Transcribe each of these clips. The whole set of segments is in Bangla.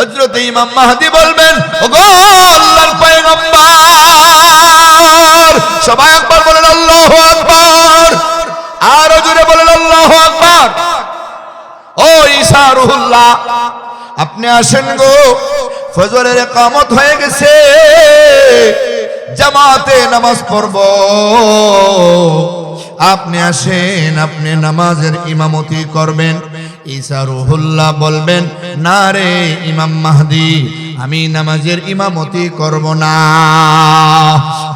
হযরত ইমাম মাহদী বলবেন, ওগো আল্লাহর পয়গম্বর। সবাই একবার বলেন আল্লাহু আকবার, আর জোরে বলেন আল্লাহু আকবার। ও ঈসা রুহুল্লাহ, আপনি আসেন গো, ফজরের ইকামত হয়ে গেছে, জামাতে নামাজ পড়ব। আপনি আসেন, আপনি নামাজের ইমামতি করবেন। ঈসা রুহুল্লাহ বলবেন, না রে ইমাম মাহদী, আমি নামাজের ইমামতি করব না।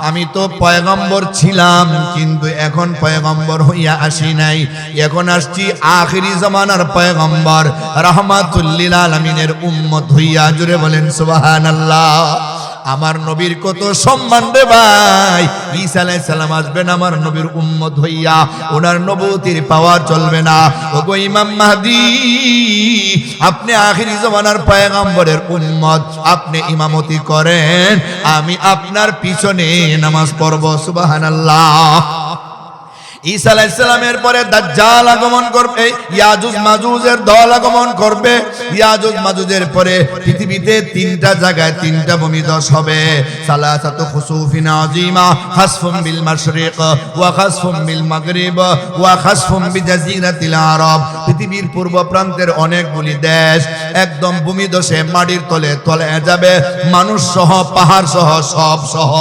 আমি তো পয়গম্বর ছিলাম, কিন্তু এখন পয়গম্বর হইয়া আসি নাই, এখন আসছি আখিরি জামানার পয়গম্বর রাহমাতুল লিল আলামিনের উম্মত হইয়া। জুড়ে বলেন সুবহানাল্লাহ। আমার নবীর কত সম্মান রে ভাই। ঈসা আলাইহিস সালাম আসবেন আমার নবীর উম্মত হইয়া, ওনার নবুয়তির পাওয়ার চলবে না। ওগো ইমাম মাহদী, আপনি আখিরি জামানার পয়গম্বরের উম্মত, আপনি ইমামতি করেন, আমি আপনার পিছনে নামাজ পড়ব। সুবহানাল্লাহ। ঈসা আলাইহিস সালামের পরে দাজ্জাল আগমন করবে, ইয়াজুজ মাজুজের দল আগমন করবে। ইয়াজুজ মাজুজের পরে পৃথিবীতে তিনটা জায়গায় তিনটা ভূমিধস হবে। সালাসাতু খুসুফিন আযীমা, খাসফুম বিল মাশরিক ওয়া খাসফুম বিল মাগরিব ওয়া খাসফুম বিজাজিরাতিল আরব। পৃথিবীর পূর্ব প্রান্তের অনেকগুলি দেশ একদম ভূমিধসে মাটির তলে তলে যাবে, মানুষ সহ পাহাড় সহ সব সহ।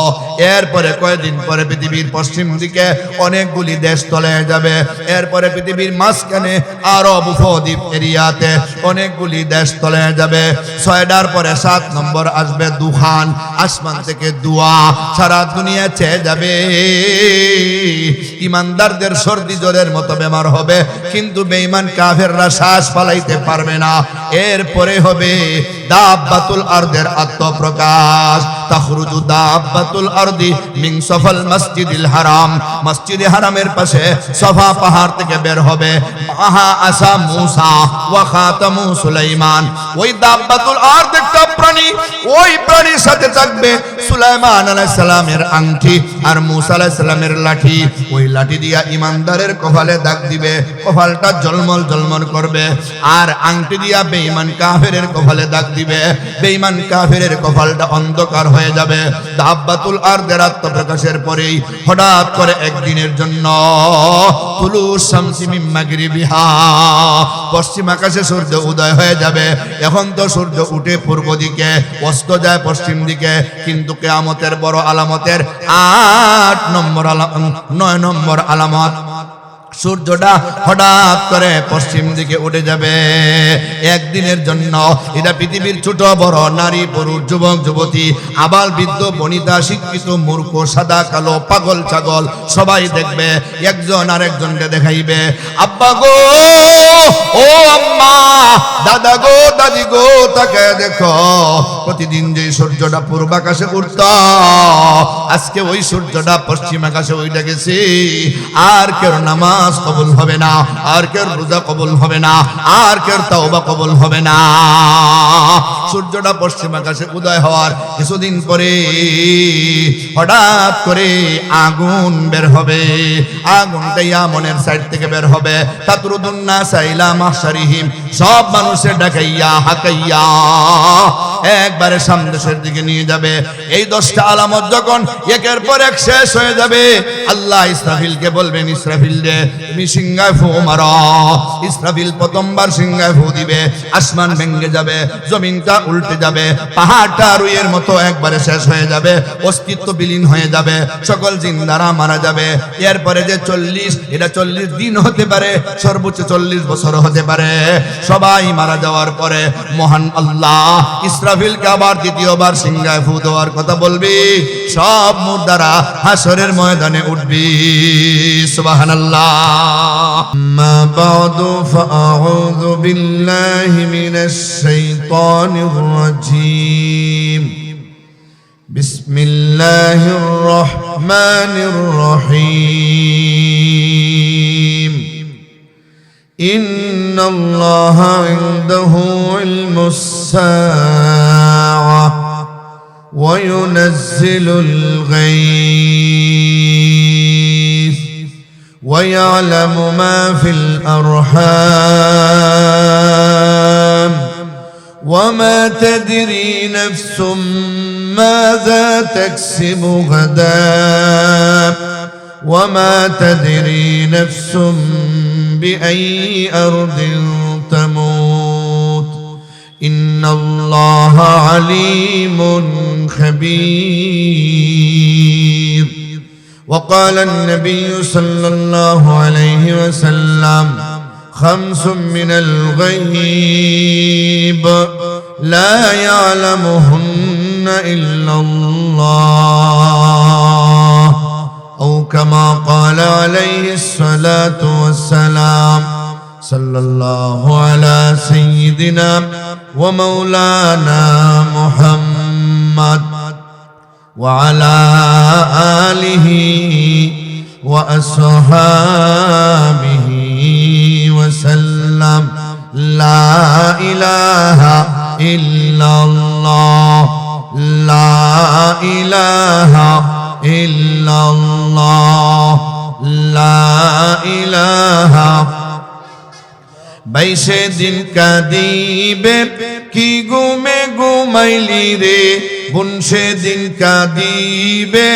এরপরে কয়েকদিন পরে পৃথিবীর পশ্চিম দিকে অনেকগুলি দেশ তলে যাবে। এরপরে পৃথিবীর মাঝখানে আরব উপদ্বীপ এরিয়াতে অনেকগুলি দেশ তলে যাবে। 6টার পরে 7 নম্বর আসবে দুখান, আসমান থেকে দুয়া, সারা দুনিয়া চেয়ে যাবে। ইমানদারদের সর্দি জ্বরের মতো বেমার হবে, কিন্তু বেঈমান কাফেররা শ্বাস ফালাইতে পারবে না। এরপরে হবে দাব্বাতুল আরদের আত্মপ্রকাশ। তাখরুজু দাব্বাতুল আরদি মিন সফাল মসজিদিল হারাম, মসজিদে হারামের পাশে সফা পাহাড় থেকে বের হবে। মাহা আসা মুসা ওয়া খাতামু সুলাইমান। ওই দাব্বাতুল আরদ একটা প্রাণী, ওই প্রাণীর সাথে থাকবে সুলাইমান আলাইহিস সালামের আংটি আর মুসা আলাইহিস সালামের লাঠি। ওই লাঠি দিয়া ইমানদারের কপালে দাগ দিবে, কপালটা ঝলমল ঝলমল করবে। আর আংটি দিয়া বেঈমান কাফেরের কপালে দাগ দিবে, বেঈমান কাফেরের কপালটা অন্ধকার হয়ে যাবে। দাব্বাতুল আরদের আত্মপ্রকাশের পরেই হঠাৎ করে একদিনের জন্য তুলু শামসি মিন মাগরিবিহা, পশ্চিম আকাশে সূর্য উদয় হয়ে যাবে। এখন তো সূর্য উঠে পূর্ব দিকে, অস্ত যায় পশ্চিম দিকে, কিন্তু কিয়ামতের বড় আলামতের 8 নম্বর 9 নম্বর আলামত, সূর্যটা হঠাৎ করে পশ্চিম দিকে উঠে যাবে একদিনের জন্য। এটা পৃথিবীর ছোট বড়, নারী পুরুষ, যুবক যুবতী, আবাল বৃদ্ধ বনিতা, শিক্ষিত মূর্খ, সাদা কালো, পাগল ছাগল সবাই দেখবে। একজন আরেকজনকে দেখাইবে, আব্বা গো, ও আম্মা, দাদা গো, দাদি গো, তাকে দেখো, প্রতিদিন যে সূর্যটা পূর্ব আকাশে উঠত, আজকে ওই সূর্যটা পশ্চিম আকাশে উঠে গেছে। আর কেউ নামাজ কবুল হবে না, আর কেউ রোজা কবুল হবে না, আর কেউ তাওবা কবুল হবে না। সূর্যটা পশ্চিম আকাশে উদয় হওয়ার কিছুদিন পরে হঠাৎ করে আগুন বের হবে। আগুনটা ইয়ামনের সাইড থেকে বের হবে। তাতরুদুন নাসা ইলা মাহশারিহিম, সব মানুষের ডাকাইয়া হাকাইয়া একবারে সামনের দিকে নিয়ে যাবে। এই 10টা আলামত যখন একের পর এক শেষ হয়ে যাবে, আল্লাহ ইসরাফিলকে বলবেন, ইসরাফিল রে, তুমি সিংহায় ফু মারো। ইসরাফিল প্রথমবার সিংহায় ফু দিবে, আসমান ভেঙে যাবে, জমিনটা উল্টে যাবে, পাহাড়টা রুইয়ের মতো একবারে শেষ হয়ে যাবে, অস্তিত্ব বিলীন হয়ে যাবে, সকল জিন্দারা মারা যাবে। এরপরে যে 40, এটা 40 দিন হতে পারে, সর্বোচ্চ 40 বছর হতে পারে। সবাই মারা যাওয়ার পরে মহান আল্লাহ ইসরাফিলকে আবার দ্বিতীয়বার সিংহায় ফু দেওয়ার কথা বলবি, সব মুর্দারা হাসরের ময়দানে উঠবি। সুবহানাল্লাহ। মা বাদু ফাআউযু বিল্লাহি মিনাশ শাইতানির রাজীম। বিসমিল্লাহির রহমানির রহিম। ইন্নাল্লাহা ইনদাহু ইলমুস সাআহ ওয়া ইউনাজ্জিলুল গায়থ ওয়া ইয়ালামু মা ফিল আরহাম وما تدري نفس ماذا تكسب غدا وما تدري نفس بأي أرض تموت إن الله عليم خبير. وقال النبي صلى الله عليه وسلم: خمس من الغيب لا يعلمهن إلا الله، أو كما قال عليه الصلاة والسلام. صلى الله على سيدنا ومولانا محمد وعلى آله وأصحابه وسلم. لا إله إلا الله لا إله إلا الله لا إله. বাইশে দিন কাঁদিবে কি ঘুমে ঘুমাইলি রে বোন, সেদিন কাঁদিবে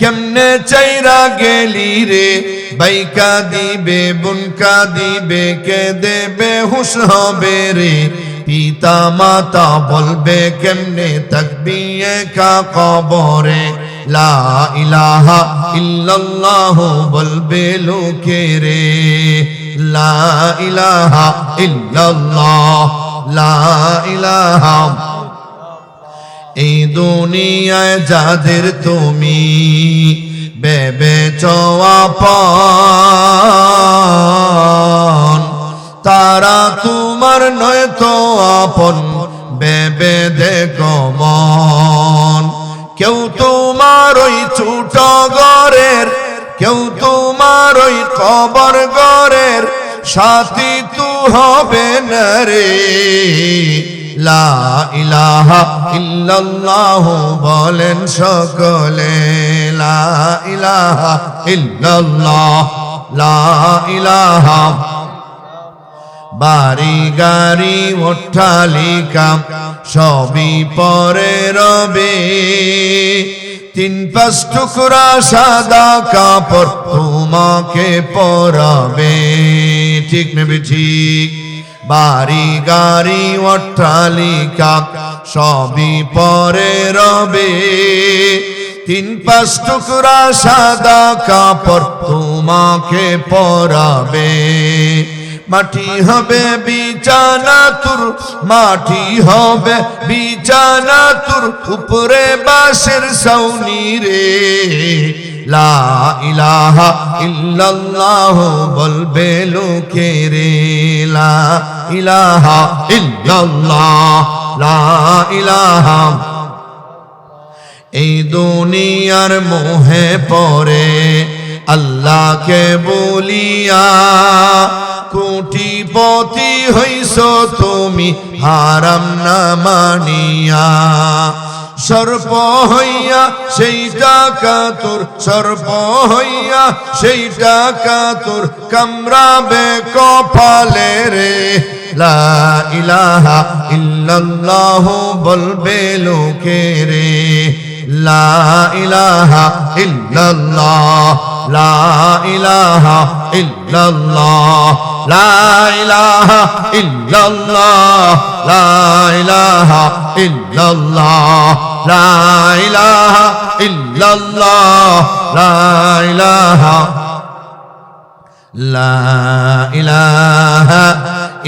কেমনে চাইরা গেলি রে ভাই, কাঁদিবে বোন কাঁদিবে কে দেবে হুঁশ হবে রে। পিতা মাতা বলবে কেমনে থাকবি একা কবরে। লা ইলাহা ইল্লাল্লাহ বলবে লোকে রে। লা ইলাহা ইল্লাল্লাহ লা ইলাহা। এই দুনিয়ায় যাদের তুমি ভেবেছ আপন, তারা তোমার নয় তো আপন ভেবে দেখো মন। কেউ তোমার ওই ছোট ঘরের, কেউ তোমার ওই কবর ঘরের সাথী তু হবে না রে। লা ইলাহা ইল্লাল্লাহ বলেন সকলে। লা ইলাহা ইল্লাল্লাহ লা ইলাহা। বাড়ি গাড়ি অট্টালিকা সবই পরে রবে, তিন পাঁচ টুকরা সাদা কাপড় তোমাকে পরাবে। ঠিক নেবে ঠিক। বাড়ি গাড়ি অট্টালিকা সবই পরে রবে, তিন পাঁচ টুকরা সাদা কাপড় তোমাকে পরাবে। মাটি হবে বিছানা তোর, মাটি হবে বিছানা তোর, উপরে বাঁশের ছাউনি রে। লা ইলাহা ইল্লাল্লাহ বলবে লোকে রে। লা ইলাহা ইল্লাল্লাহ লা ইলাহা। এই দুনিয়ার মোহে পড়ে আল্লাহকে বলিয়া, কোটিপতি হইছ তুমি হারাম না মানিয়া। সর্প হইয়া সেই টাকা তোর, সর্প হইয়া সেই টাকা তোর কামড়াবে কপালে রে। লা ইলাহা ইল্লাল্লাহ বলবে লোকে রে। লা ইলাহা ইল্লাল্লাহ লা ইলাহা ইল্লাল্লাহ লা ইলাহা ইল্লাল্লাহ লা ইলাহা ইল্লাল্লাহ লা ইলাহা ইল্লাল্লাহ লা ইলাহা লা ইলাহা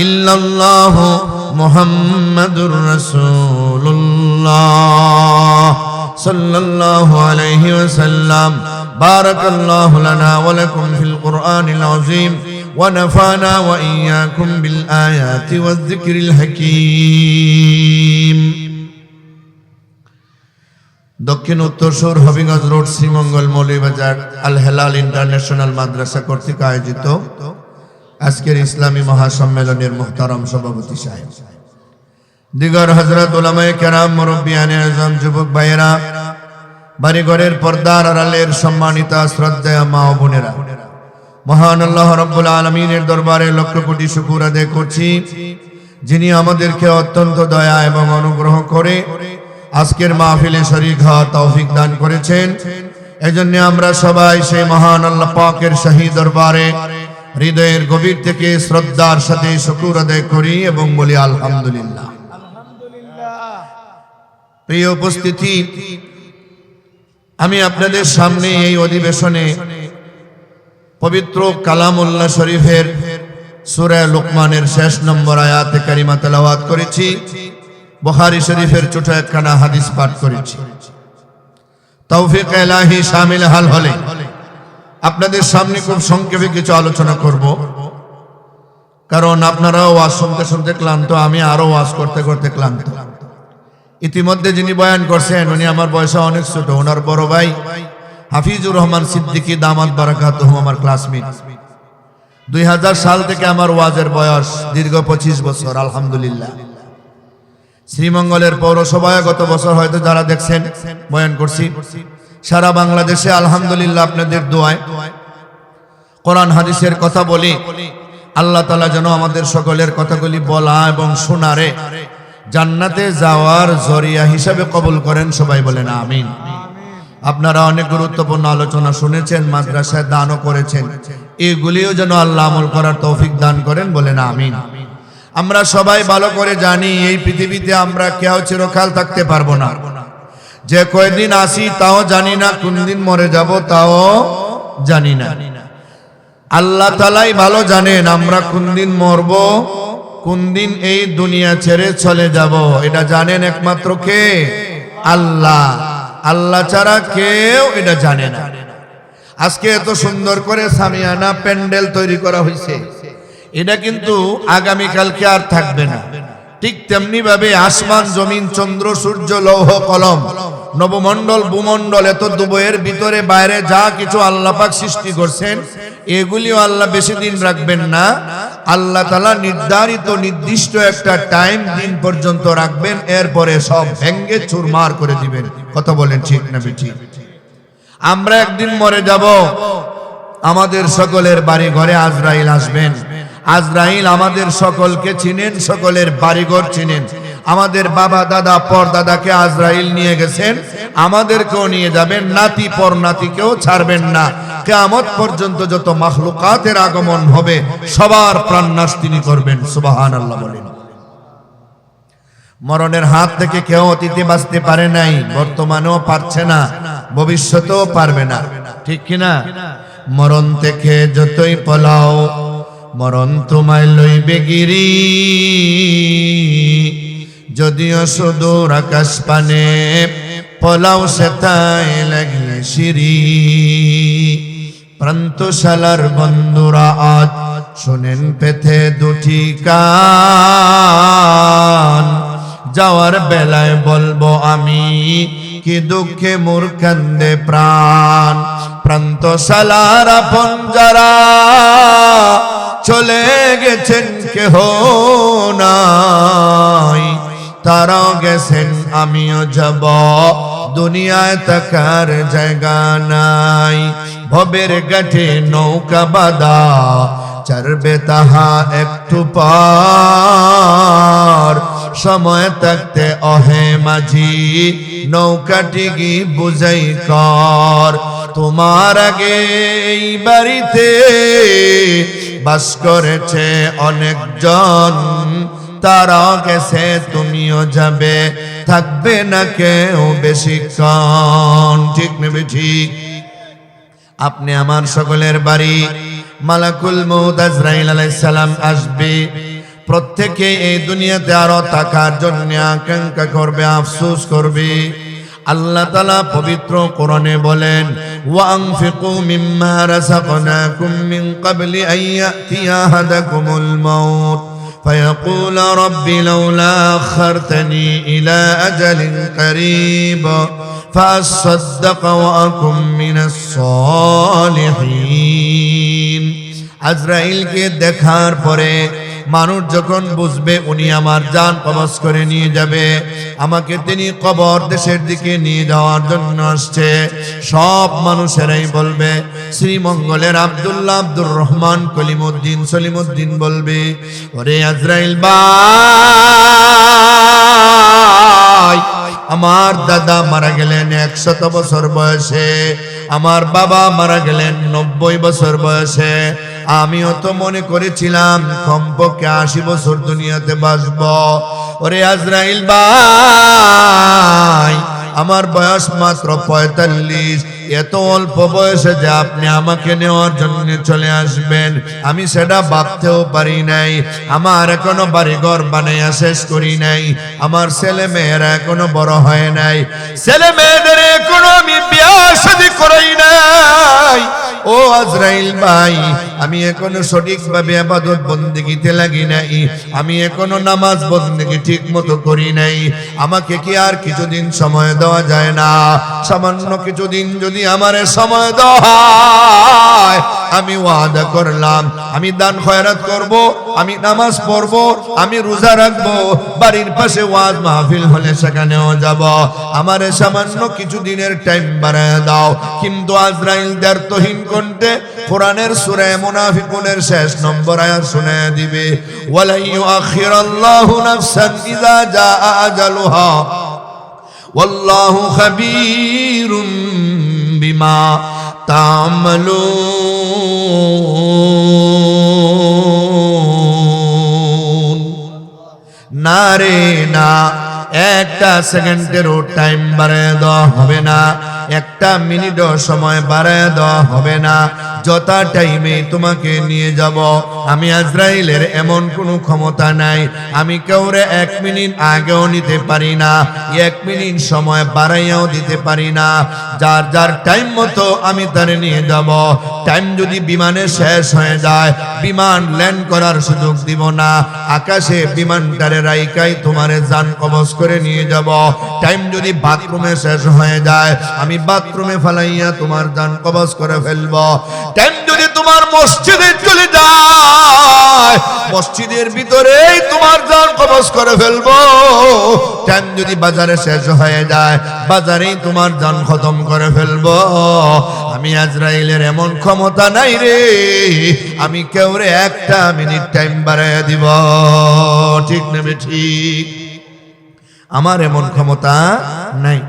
ইল্লাল্লাহ মুহাম্মাদুর রাসূলুল্লাহ সাল্লাল্লাহু আলাইহি ওয়াসাল্লাম। বারাকাল্লাহু লানা ওয়া লাকুম ফিল কুরআনিল আযীম ওয়া নাফা'না ওয়া ইয়্যাকুম বিল আয়াতি ওয়াজ যিকরিল হাকীম। দক্ষিণ উত্তরসুর হবিগঞ্জ রোড, শ্রীমঙ্গল মৌলভীবাজার আল হেলাল ইন্টারন্যাশনাল মাদ্রাসা কর্তৃক আয়োজিত আজকের ইসলামী মহাসম্মেলনের মুহতারাম সভাপতি সাহেব, দিগর হযরত উলামায়ে কেরাম, মুরব্বিয়ানে আযম, যুবক ভাইয়েরা, বাড়িঘরের পর্দার আড়ালের সম্মানিত শ্রদ্ধেয় মা ও বোনেরা, মহান আল্লাহ রাব্বুল আলামিনের দরবারে লক্ষ কোটি শুকর আদায় করছি যিনি আমাদেরকে অত্যন্ত দয়া এবং অনুগ্রহ করে আজকের মাহফিলে শরীক হওয়ার তৌফিক দান করেছেন। এজন্য আমরা সবাই সেই মহান আল্লাহ পাকের শাহী দরবারে হৃদয়ের গভীর থেকে শ্রদ্ধার সাথে শুকর আদায় করি এবং বলি আলহামদুলিল্লাহ। প্রিয় উপস্থিতি, আমি আপনাদের সামনে এই অধিবেশনে পবিত্র কালামুল্লাহ শরীফের সূরা লুকমানের শেষ নম্বর আয়াতে কারিমা তেলাওয়াত করেছি, বুখারী শরীফের ছোট একখানা হাদিস পাঠ করেছি। তৌফিক ইলাহি শামিল হাল হলে আপনাদের সামনে খুব সংক্ষেপে কিছু আলোচনা করব, কারণ আপনারাও ওয়াজ শুনতে শুনতে ক্লান্ত, আমি আরো ওয়াজ করতে করতে ক্লান্ত। ইতিমধ্যে যিনি বয়ান করছেন উনি আমার বয়সে অনেক ছোট, ওনার বড় ভাই হাফিজুর রহমান সিদ্দিকী দামাত বারাকাতুহু আমার ক্লাসমেট। 2000 সাল থেকে আমার ওয়াজের বয়স দীর্ঘ 25 বছর আলহামদুলিল্লাহ। শ্রীমঙ্গলের পৌরসভায় গত বছর হয়তো যারা দেখছেন বয়ান করছি, সারা বাংলাদেশে আলহামদুলিল্লাহ আপনাদের দোয়ায় কোরআন হাদিসের কথা বলি। আল্লাহ তাআলা যেন আমাদের সকলের কথাগুলি বলা এবং শোনারে জান্নাতে যাওয়ার জরিয়া হিসাবে কবুল করেন, সবাই বলেন আমিন। আপনারা অনেক গুরুত্বপূর্ণ আলোচনা শুনেছেন, মাদ্রাসায় দানও করেছেন, এগুলিও যেন আল্লাহ আমল করার তৌফিক দান করেন, বলেন আমিন। আমরা সবাই ভালো করে জানি এই পৃথিবীতে আমরা কেউ চিরকাল থাকতে পারবো না। যে কয়দিন আসি তাও জানি না, কোন দিন মরে যাব তাও জানি না। আল্লাহ তাআলাই ভালো জানেন আমরা কোন দিন মরব, কোন দিন এই দুনিয়া ছেড়ে চলে যাব, এটা জানেন একমাত্র কে? আল্লাহ। আল্লাহ ছাড়া কেউ এটা জানে না। আজকে এত সুন্দর করে সামিয়ানা প্যান্ডেল তৈরি করা হয়েছে, এটা কিন্তু আগামীকালকে আর থাকবে না। ঠিক তেমনি ভাবে আসমান জমিন চন্দ্র সূর্য লৌহ কলম নবমণ্ডল ভূমণ্ডল এত দুবয়ের ভিতরে বাইরে যা কিছু আল্লাহ পাক সৃষ্টি করছেন এগুলিও আল্লাহ বেশি দিন রাখবেন না। আল্লাহ তাআলা নির্ধারিত নির্দিষ্ট একটা টাইম দিন পর্যন্ত রাখবেন, এরপরে সব ভেঙ্গে চুরমার করে দিবেন। কথা বলেন ঠিক না ঠিক? আমরা একদিন মরে যাব, আমাদের সকলের বাড়ি ঘরে আজরাইল আসবেন। আজরাইল আমাদের সকলকে চিনেন, সকলের বাড়িঘর চিনেন। আমাদের বাবা দাদা পরদাদাকে আজরাইল নিয়ে গেছেন, আমাদেরকেও নিয়ে যাবেন, নাতি পর নাতিকেও ছাড়বেন না। কিয়ামত পর্যন্ত যত মাখলুকাতের আগমন হবে সবার প্রাণনাশ তিনি করবেন। সুবহানাল্লাহ বলেন। মরণের হাত থেকে কেউ অতীতে বাঁচতে পারে নাই, বর্তমানেও পারছে না, ভবিষ্যতেও পারবে না, ঠিক কিনা? মরণ থেকে যতই পলাও মরণ তোমায় লইবে গিরি, যদিও সুদূর আকাশ পানে পলাও সেথায় লাগিয়ে সিঁড়ি। প্রান্তশালার বন্ধুরা আজ শোনেন পেতে দুটি কান, যাওয়ার বেলায় বলবো আমি কি দুঃখে মোর কান্দে প্রাণ। প্রান্তশালার আপন যারা চলে গেছেন কেহ নাই, তারাও গেছেন আমিও যাব, দুনিয়ায় থাকার জায়গা নাই। ভবের ঘাটে নৌকা বাঁধা চড়বে তাহা একটু পার, সময় থাকতে অহে মাঝি নৌকাটি গি বুঝাই কর। তোমার আগে এই বাড়িতে বাস করেছে অনেকজন, তারাও গেছে তুমিও যাবে, থাকবে না কেউ বেশিক্ষণ, ঠিক নেবে ঠিক? আপনি আমার সকলের বাড়ি মালাকুল মউত আজরাইল আলাইহিস সালাম আসবে, প্রত্যেকে এই দুনিয়াতে আরো থাকার জন্য আকাঙ্ক্ষা করবে, আফসোস করবে। আল্লাহ তাআলা পবিত্র কোরআনে বলেন, ওয়া আনফিকু মিম্মা রাযাকনাকুম মিন ক্বাবলি আন ইয়াতিয়া আহাদাকুমুল মাউত فيقول رب لولا أخرتني إلى أجل قريب فأصدق وأكن من الصالحين। আজরাইলকে দেখার পরে মানুষ যখন বুঝবে উনি আমার জান কবজ করে নিয়ে যাবে, আমাকে তিনি কবর দেশের দিকে নিয়ে যাওয়ার জন্য আসছে, সব মানুষেরাই বলবে, শ্রীমঙ্গলের আব্দুল্লাহ আব্দুর রহমান কলিমুদ্দিন সলিমুদ্দিন বলবে, ওরে আজরাইল ভাই, আমার দাদা মারা গেলেন 100 বছর বয়সে, আমার বাবা মারা গেলেন 90 বছর বয়সে, আমিও তো মনে করেছিলাম কমপক্ষে 80 বছর দুনিয়াতে বাঁচব। ওরে আজরাইল ভাই, আমার বয়স মাত্র 45, এত অল্প বয়সে যে আপনি আমাকে নেওয়ার জন্য চলে আসবেন, আমি সেটা ভাবতেও পারি নাই। আমার এখনো বাড়িঘর বানাইয়া শেষ করি নাই, আমার ছেলে মেয়েরা এখনো বড় হয় নাই, ছেলে মেয়েদের এখনো আমি বিয়ে শাদী করাই নাই। ও আজরাইল ভাই, আমি এখনো সঠিকভাবে ইবাদত বন্দেগীতে লাগি নাই, আমি এখনো নামাজ বন্দেগী ঠিক মতো করি নাই, আমাকে কি আর কিছুদিন সময় দেওয়া যায় না? সামান্য কিছুদিন যদি আমারে সময় দেওয়া হয়, আমি ওয়াদা করলাম আমি দান খয়রাত করব, আমি নামাজ পড়ব, আমি রোজা রাখবো, বাড়ির পাশে ওয়াজ মাহফিল হলে সেখানেও যাব, আমারে সামান্য কিছুদিনের টাইম বাড়ায় দাও। কিন্তু আজরাইল দ্বার্থহীন কণ্ঠে কোরআনের সূরা মুনাফিকুনের শেষ নম্বর আয়াত শুনিয়ে দিবে, ওয়ালা ইউআখিরাল্লাহু নাফসান ইযা জাআ আজালুহা ওয়াল্লাহু খাবীরুম বিমা তা'মালুন। না রে না, একটা সেকেন্ডেরও টাইম বাড়ায় দেওয়া হবে না, একটা মিনিটও সময় বাড়ায় দেওয়া হবে না। যত টাইমে তোমাকে নিয়ে যাব, আমি আজরাইলের এমন কোনো ক্ষমতা নাই, আমি কাউরে 1 মিনিট আগেও নিতে পারি না, 1 মিনিট সময় বাড়াইয়াও দিতে পারি না। যার যার টাইম মতো আমি তারে নিয়ে যাব। টাইম যদি বিমানে শেষ হয়ে যায়, বিমান ল্যান্ড করার সুযোগ দিব না, আকাশে বিমানটারে রাইকাই তোমারে জান কবজ করে নিয়ে যাব। টাইম যদি বাথরুমে শেষ হয়ে যায়, আমি বাথরুমে ফালাইয়া তোমার জান কবজ করে ফেলবো। টাইম যদি তোমার মসজিদে চলে যায়, মসজিদের ভিতরেই তোমার জান কবজ করে ফেলবো। টাইম যদি বাজারে শেষ হয়ে যায়, বাজারেই তোমার জান খতম করে ফেলবো। আমি আজরাইলের এমন ক্ষমতা নাই রে, আমি কেউরে 1টা মিনিট টাইম বাড়াইয়া দিব। ঠিক নেবে ঠিক, আমার এমন ক্ষমতা নাই,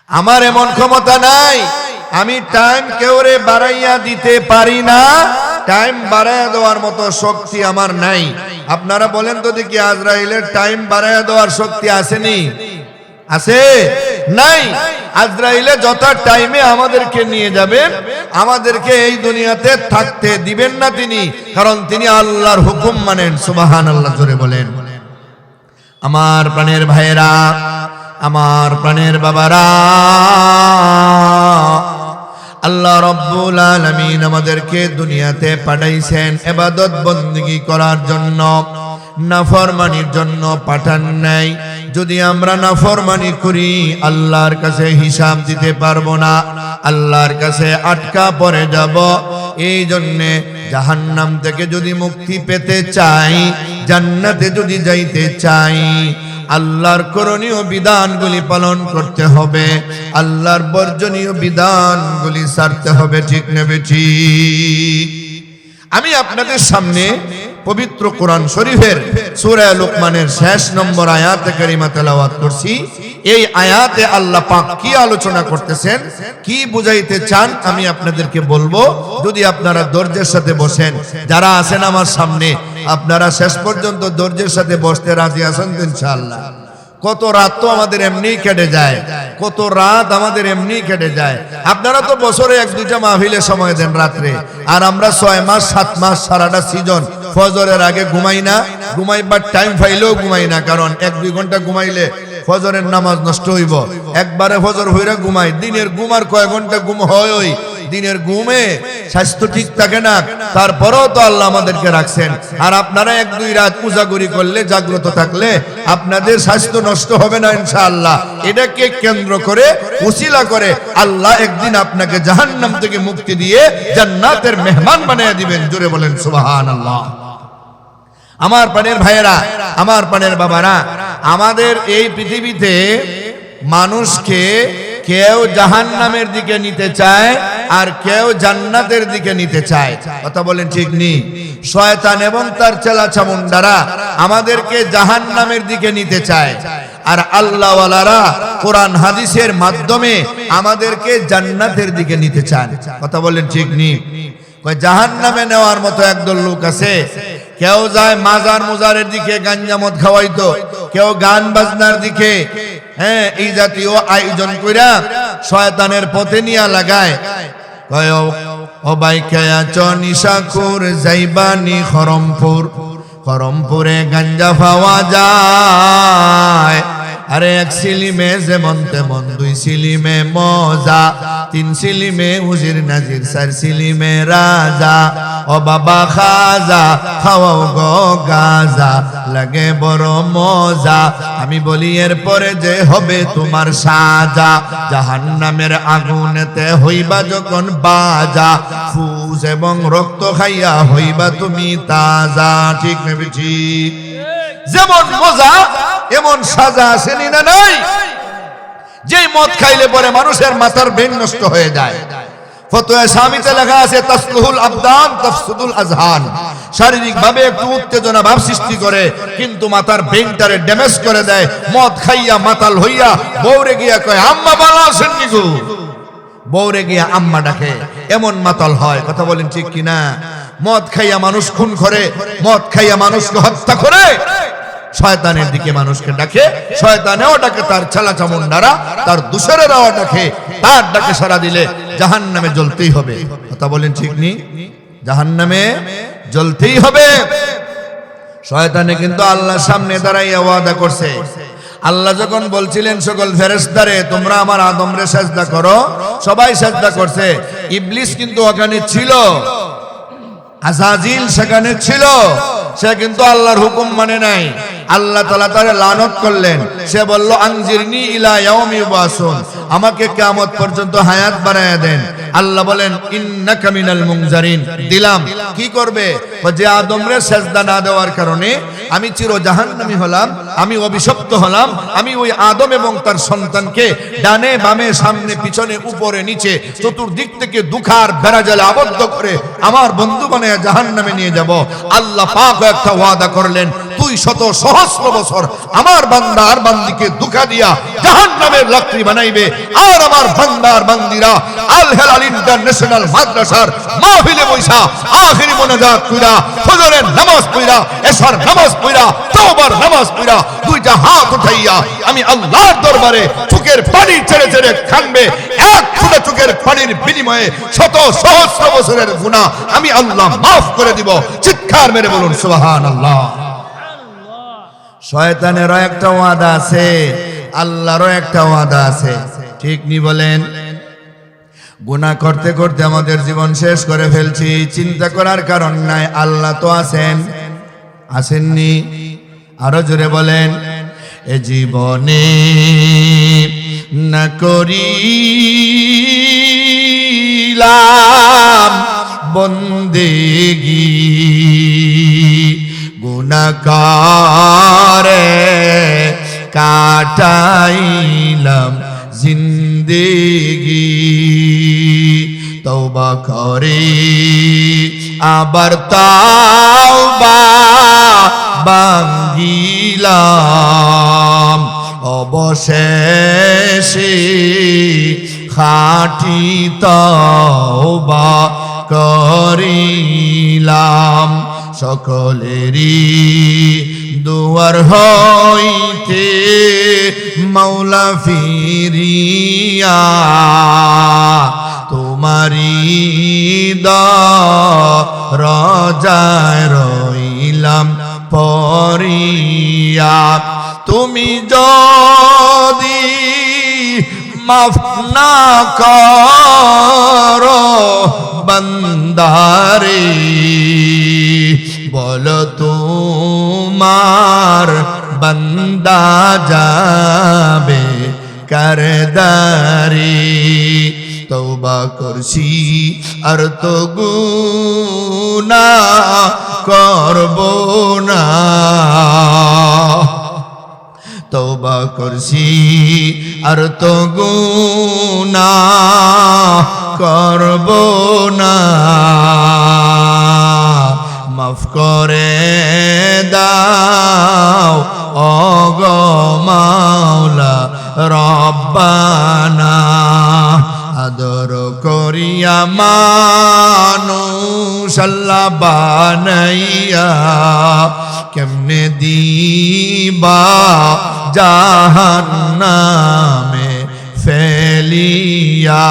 আমার এমন ক্ষমতা নাই। আমি টাইম কেউরে বাড়াইয়া দিতে পারি না, টাইম বাড়াইয়া দেওয়ার মতো শক্তি আমার নাই। আপনারা বলেন তো দেখি, আজরাইলের টাইম বাড়াইয়া দেওয়ার শক্তি আসেনি? আছে? নাই। আজরাইলে যত টাইমে আমাদেরকে নিয়ে যাবেন, আমাদেরকে এই দুনিয়াতে থাকতে দিবেন না তিনি, কারণ তিনি আল্লাহর হুকুম মানেন। সুবহানাল্লাহ জোরে বলেন। আমার প্রাণের ভাইয়েরা, আমার প্রাণের বাবারা, আল্লাহ রাব্বুল আলামিন আমাদেরকে দুনিয়াতে পাঠাইছেন ইবাদত বندگی করার জন্য, নাফরমানির জন্য পাঠান নাই। যদি আমরা নাফরমানি করি, আল্লাহর কাছে হিসাব দিতে পারবো না, আল্লাহর কাছে আটকা পড়ে যাব। এই জন্যে জাহান্নাম থেকে যদি মুক্তি পেতে চাই, জান্নাতে যদি যাইতে চাই, আল্লাহর করণীয় বিধানগুলি পালন করতে হবে, আল্লাহর বর্জনীয় বিধানগুলি ছাড়তে হবে। ঠিক নেবে ঠিক। আমি আপনাদের সামনে পবিত্র কোরআন শরীফের সূরা লুকমানের শেষ নম্বর আয়াতে কারিমা তেলাওয়াত করছি। এই আয়াতে আল্লাহ পাক কি আলোচনা করতেছেন, কি বুঝাইতে চান, আমি আপনাদেরকে বলবো, যদি আপনারা ধৈর্যের সাথে বসেন। যারা আছেন আমার সামনে, আপনারা শেষ পর্যন্ত ধৈর্যের সাথে বসতে রাজি আছেন তো ইনশাআল্লাহ? কত রাত তো আমাদের এমনি কেটে যায়, কত রাত আমাদের এমনি কেটে যায়। আপনারা তো বছরে 1-2টা মাহফিলে সময় দেন রাত্রে, আর আমরা 6 মাস 7 মাস সারাটা সিজন ফজরের আগে ঘুমাই না, ঘুমাইবার টাইম পাইলেও ঘুমাই না, কারণ 1-2 ঘন্টা ঘুমাইলে ফজরের নামাজ নষ্ট হইব। একবারে ফজর হইরা ঘুমাই, দিনের ঘুম আর কয় ঘন্টা ঘুম হয়, ওই দিনের ঘুমে স্বাস্থ্য ঠিক থাকে না, তারপরেও তো আল্লাহ আমাদেরকে রাখছেন। আর আপনারা 1-2 রাত পূজাগুরি করলে, জাগ্রত থাকলে আপনাদের স্বাস্থ্য নষ্ট হবে না ইনশাআল্লাহ। এটাকে কেন্দ্র করে, উসিলা করে আল্লাহ একদিন আপনাকে জাহান্নাম থেকে মুক্তি দিয়ে জান্নাতের মেহমান বানিয়ে দিবেন। জোরে বলেন সুবহানাল্লাহ। আমার প্রাণের ভাইয়েরা, আমার প্রাণের বাবারা, আমাদের এই পৃথিবীতে মানুষকে কেউ জাহান্নামের দিকে নিতে চায় আর কেউ জান্নাতের দিকে নিতে চায়। কথা বলেন ঠিক নেই? শয়তান এবং তার চেলাচামুন্ডারা আমাদেরকে জাহান্নামের দিকে নিতে চায়, আর আল্লাহ ওয়ালারা কোরআন হাদিসের মাধ্যমে আমাদেরকে জান্নাতের দিকে নিতে চান। কথা বলেন ঠিক নেই? জাহান্নামে নেওয়ার মতো একদল লোক আছে। কেউ যায় মাজার মুজারের দিকে, গাঞ্জা মদ খাওয়াইতো, কেউ গান বাজনার দিকে, হ্যাঁ, এই জাতীয় আয়োজন কইরা শয়তানের পথে নিয়া লাগায়। কয় ও ভাই কেয়া চনিশাকুর যাইবানি খরমপুর, খরমপুরে গাঞ্জা পাওয়া যায়। আরে 1 সিলিমে যেমন তেমন, 2 সিলিমে মজা, 3 সিলিমে হুজির নাজির, 4 সিলিমে রাজা। ও বাবা খাজা খাওয়াও গো গাজা, লাগে বড় মজা। আমি বলি এরপরে যে হবে তোমার সাজা, জাহান্নামের আগুনেতে হইবা যখন বাজা, ফুস এবং রক্ত খাইয়া হইবা তুমি তাজা। ঠিক নেবে? ঠিক। যেমন মজা এমন সাজা আসেনি না নাই? যে মদ খাইলে পরে মানুষের মাথার ব্রেন নষ্ট হয়ে যায়। ফতোয়া শামিতে লেখা আছে তাসলুহুল আবদান তাফসুদুল আযহান, শারীরিক ভাবে একটু উত্তেজনা ভাব সৃষ্টি করে কিন্তু মাথার ব্রেনটারে ড্যামেজ করে দেয়। মদ খাইয়া মাতাল হইয়া বউরে গিয়া কয় আম্মা ভালো আছেন নি গো, বউরে গিয়া আম্মা ডাকে, এমন মাতাল হয়। কথা বলেন ঠিক কিনা? মদ খাইয়া মানুষ খুন করে, মদ খাইয়া মানুষকে হত্যা করে, শয়তানের দিকে মানুষকে ডাকে, শয়তানেও ডাকে, তার ছেলাচামুন্ডারা, তার দূষরেরাও ডাকে। তার ডাকে সাড়া দিলে জাহান্নামে জ্বলতেই হবে। কথা বলেন ঠিক নি? জাহান্নামে জ্বলতেই হবে। শয়তানে কিন্তু আল্লাহর সামনে দাঁড়াইয়া ওয়াদা করছে। আল্লাহ যখন বলছিলেন সকল ফেরেশতারে তোমরা আমার আদমরে সাজদা করো, সবাই সাজদা করছে। ইবলিস কিন্তু ওখানে ছিল, আজাজিল সেখানে ছিল, সে কিন্তু আল্লাহর হুকুম মানে নাই। আল্লাহ তাআলা তারে লানত করলেন। সে বলল আনজিরনি ইলা ইয়াউমি ইউবাসুন, আমাকে কিয়ামত পর্যন্ত হায়াত বাড়ায়া দেন। আল্লাহ বলেন ইন্নাকা মিনাল মুনজারিন, দিলাম। কি করবে? যে আদমরে সেজদা না দেওয়ার কারণে আমি চির জাহান্নামী হলাম, আমি অভিশপ্ত হলাম। আমি ওই আদম এবং তার সন্তানকে ডানে বামে সামনে পিছনে উপরে নিচে চতুর্দিক থেকে দুখার বেড়াজালে আবদ্ধ করে আমার বন্ধু বানায়া জাহান্নামে নিয়ে যাব। আল্লাহ পাক একটা ওয়াদা করলেন, 200 সহস্র বছর আমার বান্দা আর বান্দিকে দুঃখা দিয়া জাহান্নামের লাকড়ি বানাইবে। আর আমার বান্দা আর বান্দিরা আল হেলাল ইন্টারন্যাশনাল মাদ্রাসার মাহফিলে বইসা আখিরি মোনাজাত কইরা, ফজরের নামাজ পড়া, এশার নামাজ পড়া, তাওবার নামাজ পড়া, 2টা হাত উঠাইয়া আমি আল্লাহর দরবারে চোখের পানি ছেড়ে ছেড়ে কাঁদবে। 1 ফোঁটা চোখের পানির বিনিময়ে শত সহস্র বছরের গুনাহ আমি আল্লাহ মাফ করে দিব। চিৎকার মেরে বলুন সুবহানাল্লাহ। শয়তানেরও একটা ওয়াদা আছে, আল্লাহরও একটা ওয়াদা আছে। ঠিক নি বলেন? গুনাহ করতে করতে আমাদের জীবন শেষ করে ফেলছি, চিন্তা করার কারণ নাই। আল্লাহ তো আছেন, আসেননি? আরো জোরে বলেন। এ জীবনে না করিলাম বন্দেগী, গুনাহগারে কাটাইলাম জিন্দেগি। তওবা করে আবার তাওবা ভাঙ্গিলাম, অবশেষে খাঁটি তওবা করিলাম। সকলেরই দুয়ার হইতে মাওলা ফিরিয়া, তোমারি দরজায় রইলাম পরিয়া। তুমি যদি মাফ না করো বান্দারে, বলো তোমার বান্দা যাবে কারদারি। তওবা করছি আর তো গুনাহ করব না, তওবা করছি আর তো গুনাহ করব না, মাফ করে দাও ওগো মাওলা রব্বানা। আদর করিয়া মানুষ আল্লাহ বানাইয়া কেমনে দিবা জাহান্নামে ফেলিয়া।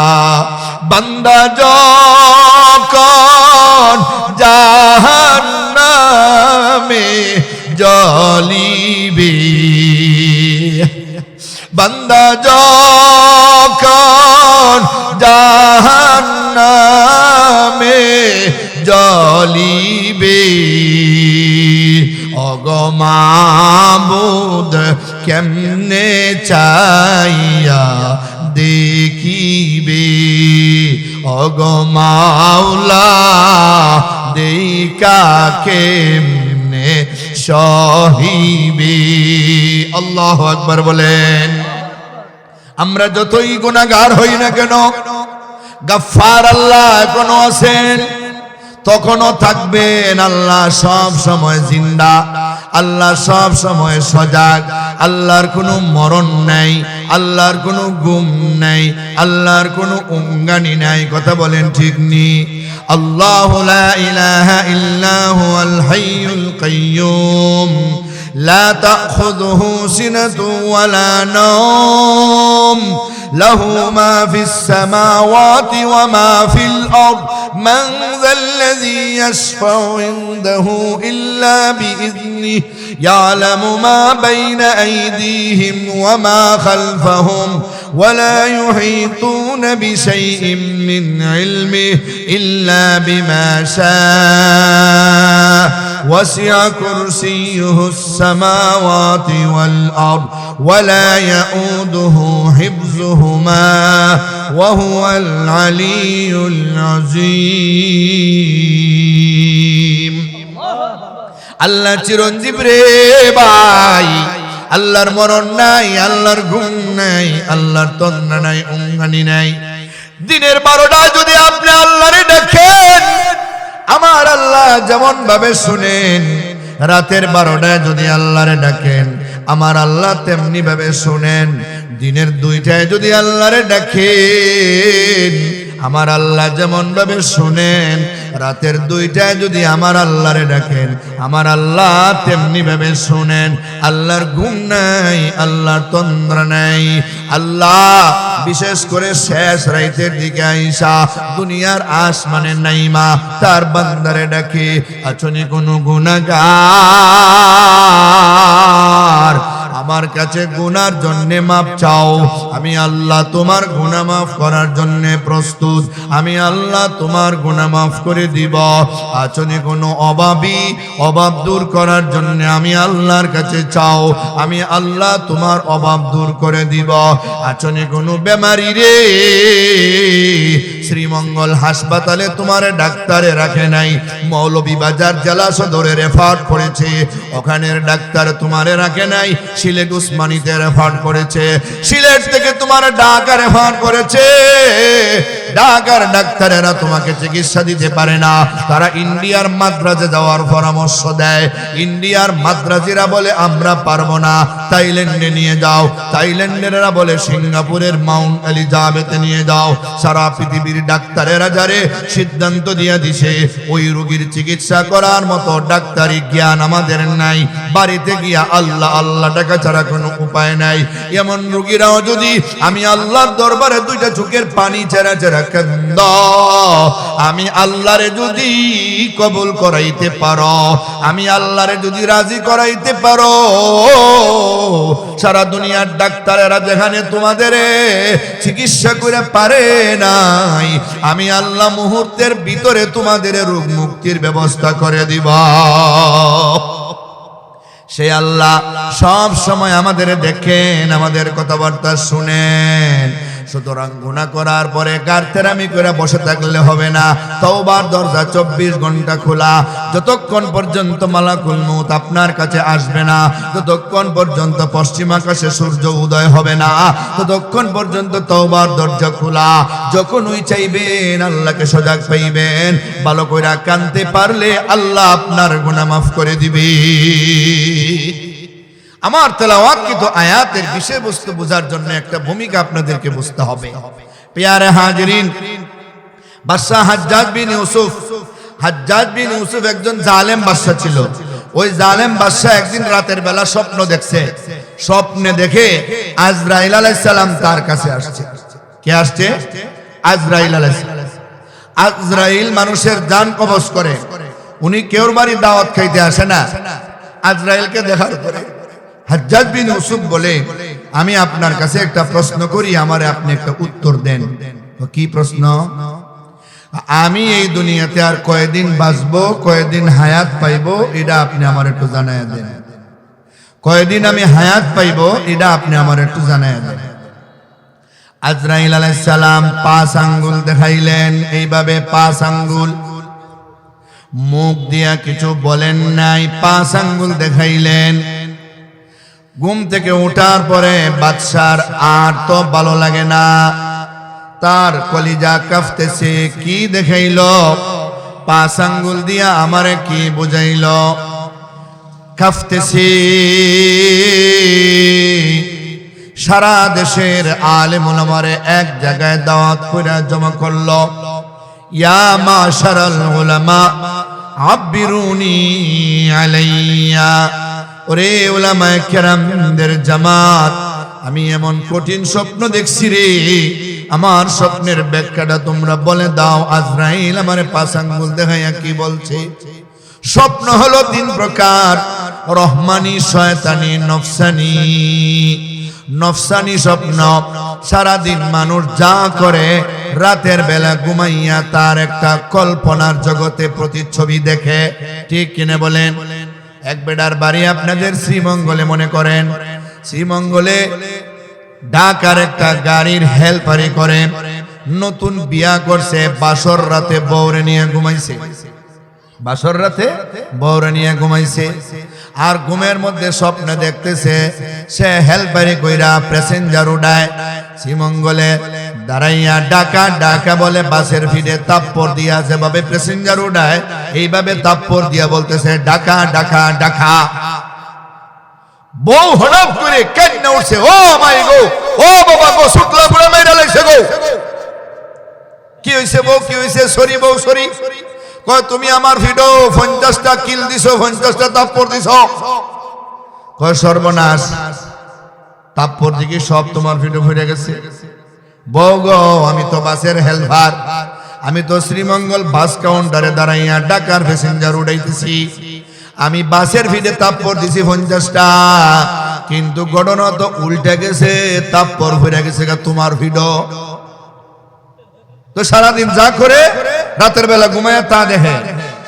বান্দা যখন জাহান্নামে জ্বলিবে, বান্দা যখন জাহান্নামে জ্বলিবে, ওগো মাবুদ কেমনে চাইয়া দেখিবে, ওগো মাওলা দেখা কেমনে সহিবে। আল্লাহু আকবার বলেন। আমরা যতই গুনাহগার হই না কেন, গফফার আল্লাহ এখনো আছেন, তখনও থাকবেন। আল্লাহ সব সময় জিন্দা, আল্লাহ সব সময় সজাগ। আল্লাহর কোনো মরণ নাই, আল্লাহর কোনো গুম নাই, আল্লাহর কোনো উঙ্গানি নাই। কথা বলেন ঠিক নি? আল্লাহু লা ইলাহা ইল্লা হুয়াল হাইয়ুল কাইয়্যুম লা তাখুযুহু সিনাতুন ওয়ালা নাওম له ما في السماوات وما في الأرض من ذا الذي يشفع عنده إلا بإذنه يعلم ما بين أيديهم وما خلفهم ولا يحيطون بشيء من علمه إلا بما شاء وسع كرسيه السماوات والأرض ولا يؤوده حفظهما وهو العلي العظيم। আল্লাহ চিরঞ্জীব রে ভাই, আল্লাহর মরণ নাই, আল্লাহর ঘুম নাই, আল্লাহর তন্দ্রা নাই, উঙ্গানি নাই। দিনের 12টায় যদি আপনি আল্লাহরে দেখেন, আমার আল্লাহ যেমন ভাবে শুনেন, রাতের 12টায় যদি আল্লাহরে ডাকেন, আমার আল্লাহ তেমনি ভাবে শুনেন। দিনের 2টায় যদি আল্লাহরে ডাকেন, আমার আল্লাহ যেমন ভাবে শুনেন। রাতের 2টায় যদি আমার আল্লাহরে ডাকেন, আমার আল্লাহ তেমনি ভাবে শুনেন। আল্লাহর ঘুম নাই, আল্লাহর তন্দ্রা নাই। আল্লাহ বিশেষ করে শেষ রাতের দিকে আইসা দুনিয়ার আসমানে নাইমা তার বান্দারে ডাকে, আছনি কোনো গুনাহগার আমার কাছে গুনার জন্য মাপ চাও, আমি আল্লাহ তোমার গুনাহ মাফ করার জন্য প্রস্তুত। আমি আল্লাহ তোমার গুনাহ মাফ করে দিব। আচনে কোনো অভাবী অভাব দূর করার জন্য আমি আল্লাহর কাছে চাও, আমি আল্লাহ তোমার অভাব দূর করে দিব। আচনে কোনো বেমারি রে, শ্রীমঙ্গল হাসপাতালে তোমার ডাক্তারে রাখে নাই, মৌলভীবাজার জেলা সদরে রেফার করেছে, ওখানের ডাক্তার তোমারে রাখে নাই, সিলেট উসমানীতে রেফার করেছে, সিলেট থেকে তোমার ঢাকা রেফার করেছে। ঢাকার ডাক্তারেরা তোমাকে চিকিৎসা দিতে পারে না, তারা ইন্ডিয়ার মাদ্রাজে যাওয়ার পরামর্শ দেয়। ইন্ডিয়ার মাদ্রাজিরা বলে আমরা পারবো না, থাইল্যান্ডে নিয়ে যাও। থাইল্যান্ডেরা বলে সিঙ্গাপুরের মাউন্ট এলিজাবেথে নিয়ে যাও। সারা পৃথিবীর ডাক্তারেরা যারে সিদ্ধান্ত দিয়ে দিছে, ওই রোগীর চিকিৎসা করার মতো ডাক্তারি জ্ঞান আমাদের নাই। বাড়িতে গিয়া আল্লাহ আল্লাহ টাকা ছাড়া কোনো উপায় নাই। এমন রোগীরাও যদি আমি আল্লাহর দরবারে 2টা চোখের পানি ছেড়া ছেড়া কান্দ, আমি আল্লাহরে যদি কবুল করাইতে পারো, আমি আল্লাহরে যদি রাজি করাইতে পারো, সারা দুনিয়ার ডাক্তারেরা যেখানে তোমাদের চিকিৎসা করে পারে নাই, আমি আল্লাহ মুহূর্তের ভিতরে তোমাদের রোগ মুক্তির ব্যবস্থা করে দিব। সে আল্লাহ সব সময় আমাদের দেখেন, আমাদের কথাবার্তা শুনেন। সুতরাং গুনাহ করার পরে কারতেরামি করে বসে থাকলে হবে না। তওবার দরজা 24 ঘন্টা খোলা। যতক্ষণ পর্যন্ত মালাকুল মউত আপনার কাছে আসবে না, যতক্ষণ পর্যন্ত পশ্চিম আকাশে সূর্য উদয় হবে না, ততক্ষণ পর্যন্ত তওবার দরজা খোলা। যখনই চাইবেন আল্লাহকে সজাগ পাইবেন, ভালো করে কানতে পারলে আল্লাহ আপনার গুনাহ মাফ করে দিবে। আমার তেলাওয়াতকৃত আয়াতের বিষয়বস্তু বোঝার জন্য একটা ভূমিকা আপনাদেরকে বুঝতে হবে। প্রিয় হাজিরিন, বাদশা হাজ্জাজ বিন ইউসুফ একজন জালেম বাদশা ছিল। ওই জালেম বাদশা একদিন রাতের বেলা স্বপ্ন দেখছে। স্বপ্নে দেখে আজরাইল আলাইহিস সালাম তার কাছে আসছে। কে আসছে? আজরাইল আলাইহিস সালাম। আজরাইল মানুষের জান কবজ করে। উনি কেউর বাড়ি দাওয়াত খাইতে আসে না। আজরাইলকে দেখার পরে হাজ্জাজ বিন ইউসুফ বলে, আমি আপনার কাছে একটা প্রশ্ন করি, আমারে আপনি একটা উত্তর দেন। কি প্রশ্ন? আমি এই দুনিয়াতে আর কয়দিন বাঁচবো, কয়দিন হায়াত পাইবো, এটা আপনি আমার একটু জানায়া দেন। কয়দিন আমি হায়াত পাইবো, এটা আপনি আমার একটু জানায়া দেন। আজরাইল আলাইহিস সালাম 5 আঙ্গুল দেখাইলেন, এইভাবে 5 আঙ্গুল, মুখ দিয়া কিছু বলেন নাই, 5 আঙ্গুল দেখাইলেন। ঘুম থেকে ওঠার পরে বাদশার আর তো ভালো লাগে না, তার কলিজা কাঁপতেছে। কি দেখাইল? 5 আঙ্গুল দিয়া আমারে কি বুঝাইল? কাঁপতেছি। সারা দেশের আলেম ওলামারে এক জায়গায় দাওয়াত করে জমা করলো। ইয়া মাশারাল উলামা আব্বিরুনি আলাইয়া, ওরে উলামায়ে কেরামদের জামাত, আমি এমন কঠিন স্বপ্ন দেখছি রে, আমার স্বপ্নের ব্যাখ্যাটা তোমরা বলে দাও। আজরাইল আমারে 5 আঙ্গুল দেখাইয়া কি বলছে? স্বপ্ন হলো 3 প্রকার, রহমানি, শয়তানি, নফসানি। নফসানি স্বপ্ন, সারাদিন মানুষ যা করে রাতের বেলা ঘুমাইয়া তার একটা কল্পনার জগতে প্রতিচ্ছবি দেখে। ঠিক কিনা বলেন? এক বেটার বাড়ি আপনাদের শ্রীমঙ্গলে মনে করেন, শ্রীমঙ্গলে ঢাকার একটা গাড়ির হেল্পারি করে, নতুন বিয়া করছে, বাসর রাতে বউরে নিয়ে ঘুমাইছে। বাসর রাতে বউরে নিয়ে ঘুমাইছে, আর ঘুমের মধ্যে স্বপ্ন দেখতেছে সে হেল্পারি কইরা প্যাসেঞ্জার উড়ায়। শ্রীমঙ্গলে দাঁড়াইয়া ঢাকা ঢাকা বলে বাসের ফিডে তাপ্পড় দিয়া যেভাবে প্যাসেঞ্জার উড়ায়, এইভাবে তাপ্পড় দিয়া বলতেছে ঢাকা ঢাকা ঢাকা। বউ হঠাৎ করে কান্না উঠছে, ও মাই গো, ও বাবা গো, শুকলা পুরা মেরে লাগছে গো। কি হইছে বউ, কি হইছে? সরি বউ সরি। কয় তুমি আমার ভিডো 50টা কিল দিছো, 50টা তাপ্পড় দিছো। কয় সর্বনাশ, তাপ্পড় দিকে সব তোমার ভিডো ফিরে গেছে। বউ গো, আমি তো বাসের হেল্পার, আমি তো শ্রীমঙ্গল বাস কাউন্টারে দাঁড়াইয়া ঢাকার প্যাসেঞ্জার উড়াইতেছি। আমি বাসের ভিডে তাপ্পড় দিছি 50টা, কিন্তু ঘটনা তো উল্টে গেছে, তাপ্পড় ফিরে গেছে তোমার ভিডো। তো সারাদিন যা করে রাতের বেলা ঘুমায় তা দেখে।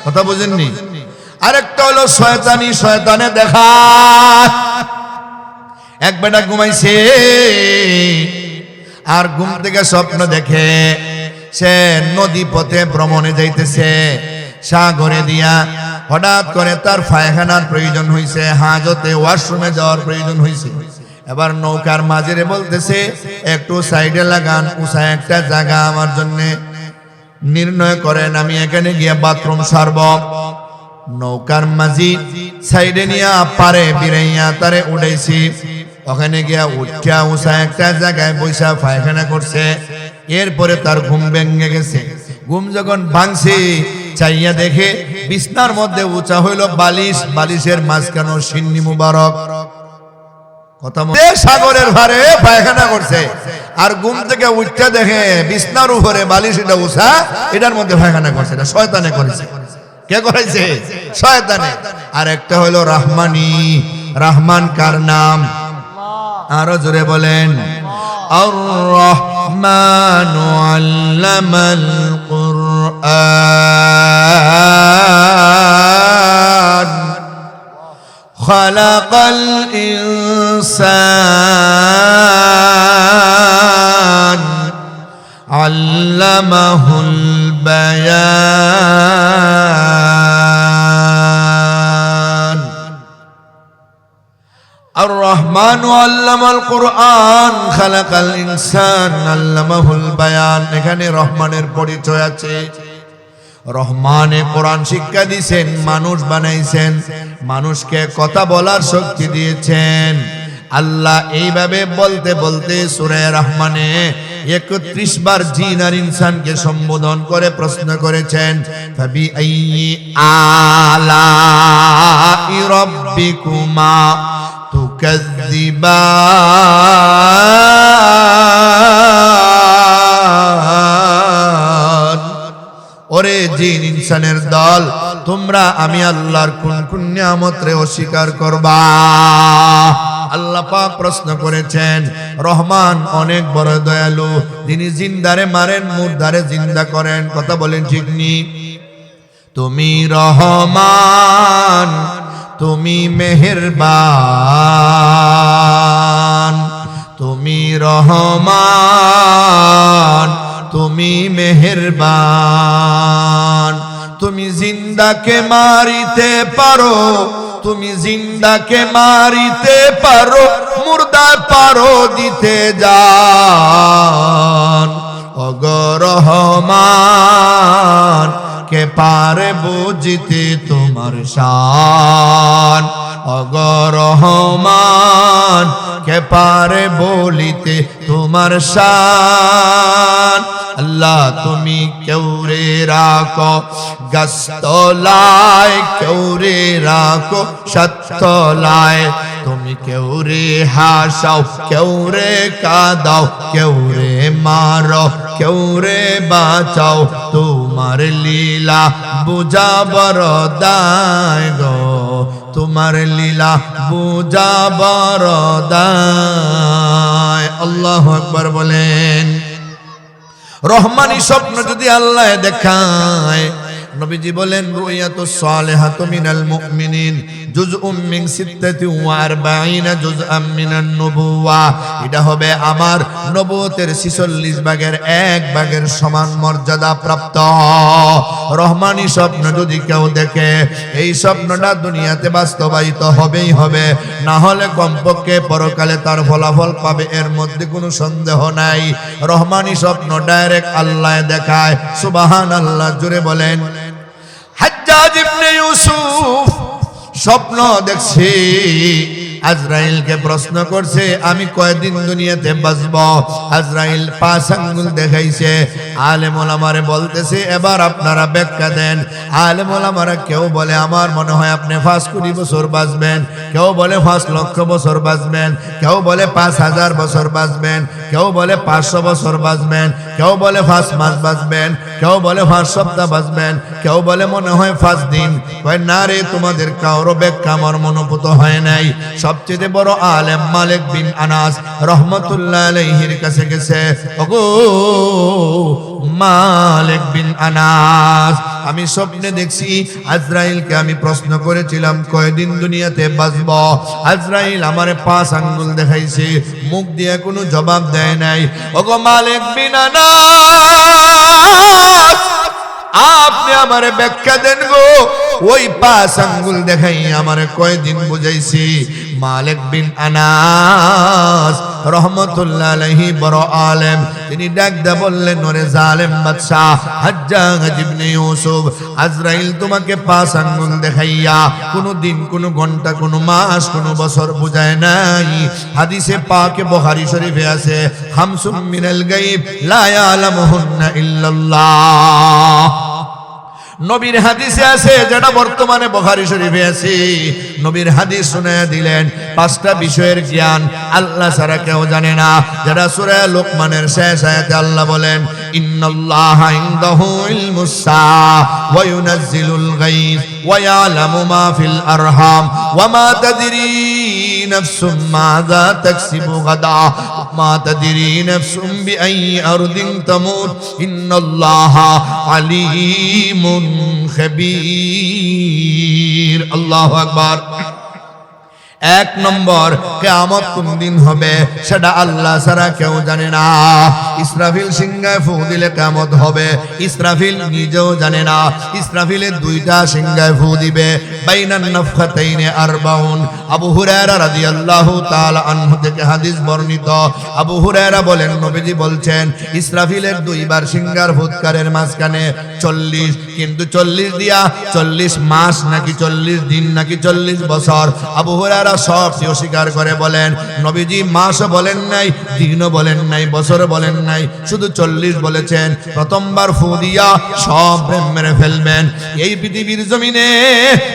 কথা বুঝেননি? আরেকটা হলো শয়তানি, শয়তানে দেখা। এক বেটা ঘুমাইছে, আর ঘুম থেকে স্বপ্ন দেখে সে নদী পথে ভ্রমণে যাইতেছে, সাগরে দিয়া হঠাৎ করে তার পায়খানার প্রয়োজন হইছে, হাজতে ওয়াশরুমে যাওয়ার প্রয়োজন হইছে। এবার নৌকার মাঝিরে বলতেছে একটু সাইডে লাগান, উঁচা একটা জায়গা আমার জন্য নির্ণয় করেন, আমি এখানে গিয়ে বাথরুম সারব। নৌকার মাঝি সাইডে নিয়া পারে বিরাইয়া তারে উঠাইছি, ওখানে গিয়া উঠা উঁচা একটা জায়গায় বৈশা পায়খানা করছে। এরপরে তার ঘুম ভেঙে গেছে। ঘুম যখন ভাঙছে, চাইয়া দেখে বিছনার মধ্যে উঁচা হইল বালিশ, বালিশের মাঝখানে সিন্নি মুবারক। কথা মনে সাগরের ভারে পায়খানা করছে, আর ঘুম থেকে উঠতে দেখে বিছনার উপরে বালিশ, এটা উঁচা, এটার মধ্যে পায়খানা করছে। এটা শয়তানে করেছে। কে করেছে? শয়তানে। আর একটা হলো রহমানি। রহমান কার নাম? আরো জোরে বলেন আর-রহমানু আল্লামাল কুরআন খালাকাল ইনসান আল্লামাহুল বায়ান। আর-রহমানু আল্লামাল কুরআন খালাকাল ইনসান আল্লামাহুল বায়ান। এখানে রহমানের পরিচয় আছে। রহমানে কোরআন শিক্ষা দিয়েছেন, মানুষ বানাইছেন, মানুষকে কথা বলার শক্তি দিয়েছেন। আল্লাহ এইভাবে বলতে বলতে সূরা রহমানে 31 বার জিন আর ইনসানকে সম্বোধন করে প্রশ্ন করেছেন, ফাবি আইয়ি আলাই রাব্বিকুমা তুকাজ্জিবান। ওরে জিন ইনসানের দল, তোমরা আমি আল্লাহর কোন কোন নিয়ামতরে অস্বীকার করবা? আল্লাহ পাক প্রশ্ন করেছেন। রহমান অনেক বড় দয়ালু, যিনি জিন্দারে মারেন, মুর্দারে জিন্দা করেন। কথা বলেন ঠিক নি? তুমি রহমান, তুমি মেহেরবান, তুমি রহমান, তুমি মেহেরবান। তুমি জিন্দাকে মারিতে পারো, তুমি জিন্দাকে মারিতে পারো, মুর্দা পারো দিতে জান। ওগো রহমান, কে পারে বুঝিতে তোমার শান। ওগো রহমান, কে পারে বলিতে তোমার শান। আল্লাহ তুমি কেউরে রাখো গাছতলায়, কেউরে রাখো সাততলায়। তুমি কেউরে হাসাও, কেউরে কাঁদাও, কেউরে মারো, কেউরে বাঁচাও। তোমার লীলা বুঝাবার দায় গো, তোমার লীলা বুঝাবার দায়। আল্লাহু আকবার বলেন। রহমানি স্বপ্ন যদি আল্লাহ দেখায়, নবীজি বলেন রুয়াতুস সালিহাতু মিনাল মুমিনিন জুজউম মিন 46 জুজআম মিনান নবুওয়া। এটা হবে আমার নবুয়তের 46 ভাগের 1 ভাগের সমান মর্যাদা প্রাপ্ত। রহমানি স্বপ্ন যদি কেউ দেখে, এই স্বপ্নটা দুনিয়াতে বাস্তবায়িত হবেই হবে, না হলে কমপক্ষে পরকালে তার ফলাফল পাবে, এর মধ্যে কোনো সন্দেহ নাই। রহমানি স্বপ্ন ডাইরেক্ট আল্লাহ দেখায়। সুবহানাল্লাহ, জোরে বলেন। হাজ্জাজ ইবনে ইউসুফ স্বপ্ন দেখছে, আজরাইলকে প্রশ্ন করছে আমি কয়দিন দুনিয়াতে বাঁচব? আজরাইল 5 আঙ্গুল দেখাইছে। আলেম ওলামারে বলতেছে এবার আপনারা ব্যাখ্যা দেন। আলেম ওলামারা কেউ বলে আমার মনে হয় আপনি 5 কোটি বছর বাঁচবেন, কেউ বলে 5 লক্ষ বছর বাঁচবেন, কেউ বলে 5000 বছর বাঁচবেন, কেউ বলে 500 বছর বাঁচবেন, কেউ বলে 5 মাস বাঁচবেন, কেউ বলে 5 সপ্তাহ বাঁচবেন, কেউ বলে মনে হয় 5 দিন। কয় না রে, তোমাদের কারো ব্যাখ্যা আমার মনোভূত হয় নাই। সবচেয়ে বড় আলেম মালিক বিন আনাস রহমাতুল্লাহ আলাইহির কাছে গেছে। ওগো মালিক বিন আনাস, আমি স্বপ্নে দেখছি আজরাইলকে আমি প্রশ্ন করেছিলাম কয়দিন দুনিয়াতে বাঁচব? আজরাইল আমারে 5 আঙ্গুল দেখাইছে, মুখ দিয়ে কোনো জবাব দেয় নাই। ওগো মালিক বিন আনাস, আপনি আমারে ব্যাখ্যা দেন গো, ওই 5 আঙ্গুল দেখাই আমারে কয়দিন বুঝাইছি? মালিক বিন আনাস রহমাতুল্লাহ আলাইহি বড় আলেম, তিনি ডাক দিয়ে বললেন ওরে জালেম বাদশা হাজ্জাজ ইবনে ইউসুফ, আজরাইল তোমাকে 5 আঙ্গুল দেখাইয়া কোনো দিন, কোনো ঘন্টা, কোনো মাস, কোনো বছর বুঝায় নাই। হাদিসে পাকে বুখারী শরীফে আছে খামসুম মিনাল গায়ব লা ইয়ালামুহুন্না ইল্লাল্লাহ। নবীর হাদিসে আছে, যেটা বর্তমানে বুখারী শরীফে আছে। নবীর হাদিস শুনায়া দিলেন 5টা বিষয়ের জ্ঞান আল্লাহ ছাড়া কেউ জানে না। যেটা সূরা লোকমানের শেষ আয়াতে আল্লাহ বলেন ইন্নাল্লাহা ইনদাহু ইলমুস সাআ ওয়া ইউনাজ্জিলুল গায়স ওয়া ইয়ালামু মা ফিল আরহাম ওয়া মা তাদরি নাফসুম মাযা তাকসিবু গাদা মা তাদরি নাফসুম বিআইয়ি আরদিন তামুত ইন্নাল্লাহা আলীমুন খাবীর। আল্লাহু আকবার। এক নম্বর, কিয়ামত কোন দিন হবে সেটা আল্লাহ ছাড়া কেউ জানে না। ইসরাফিল সিংহায় ফু দিলে কিয়ামত হবে, ইসরাফিল নিজেও জানে না। ইসরাফিলের দুইটা সিংহায় ফু দিবে, বাইনান নাফখাতাইনে আরবাউন। আবু হুরায়রা রাদিয়াল্লাহু তাআলা আনহু থেকে হাদিস বর্ণিত। আবু হুরায়রা বলেন, নবীজি বলছেন ইসরাফিলের দুইবার সিংহার ফুৎকারের মাঝখানে 40, কিন্তু 40 দিয়া 40 মাস নাকি 40 দিন নাকি 40 বছর। আবু হুরায়রা সব অস্বীকার করে বলেন, নবীজি মাসও বলেন নাই, দিনও বলেন নাই, বছরও বলেন নাই, শুধু 40 বলেছেন। প্রথমবার ফু দিয়া সব মেরে ফেলবেন। এই পৃথিবীর জমিনে